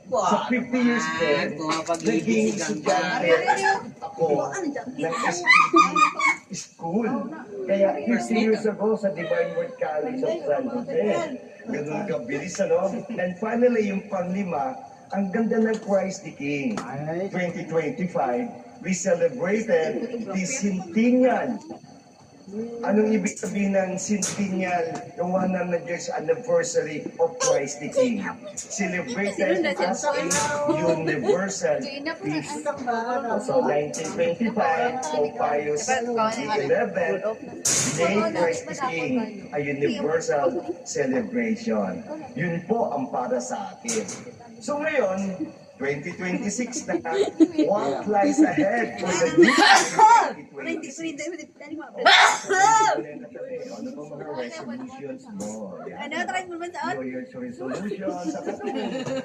Sa 50 years ko, naging estudyante ako ng SPB school. Kaya 50 years ago sa Divine Word College of San Jose. Ganun kabilis, ano? And finally, yung panglima, ang ganda ng Christ the King. 2025, we celebrated the centennial. Anong ibig sabihin ng centennial, yung 100 years anniversary of Christ the King? Celebrated as a universal peace. So 1925, Pope Pius XI made Christ the King a universal celebration. Yun po ang para sa akin. So ngayon, 2026 na, what lies ahead for the new 2026? Ano ba mga resolutions mo? New Year's resolutions.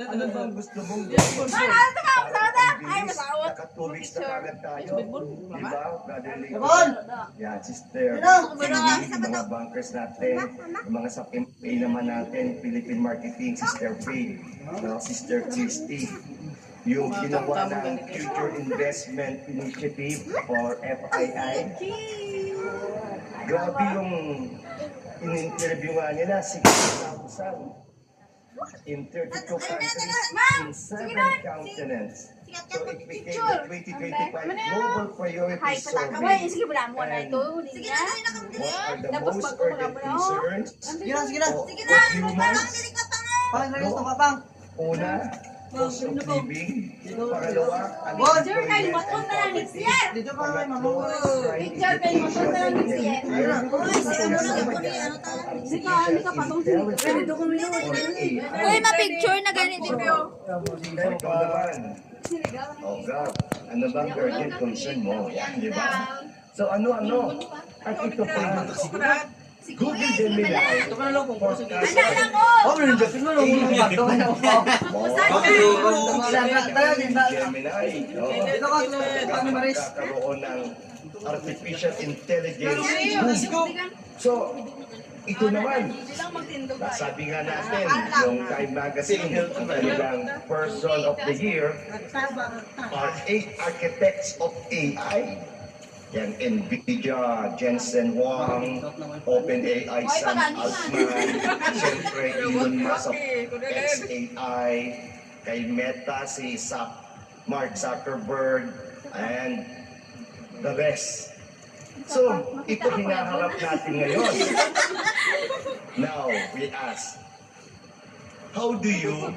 Ano bang gusto mong gawin? Naka-2 weeks na kagad tayo. Diba? Brotherly. Yan, sister. Mga bankers natin, mga sa PMA naman natin, Philippine Marketing, Sister Faye, Sister Christy. Yung ginawa ng Future Investment Initiative or FII. Grabe yung in-interview nga nila, 6,000 in 32 countries, in 7 continents. So it became the 2025 Global Priority Survey. And what are the most urgent concerns of humans? Una, cost of living. Pangalawa, unemployment and poverty. Pangatlo, crime, education, and Uy, ma-picture na ganito yun. ikaw naman. Oh God, ano bang urgent concern mo? Yan, di ba? So ano-ano? At ito pa, Google Gemini forecast Gemini, kakaroon ng artificial intelligence. So, ito naman, sabi nga natin, yung Time Magazine, bilang Person of the Year, are 8 architects of AI. Yan, NVIDIA, Jensen Huang, OpenAI, Sam Altman, siyempre Elon Musk of XAI, kay Meta si Mark Zuckerberg, and the rest. So, ito hinaharap natin ngayon. Now, we ask, how do you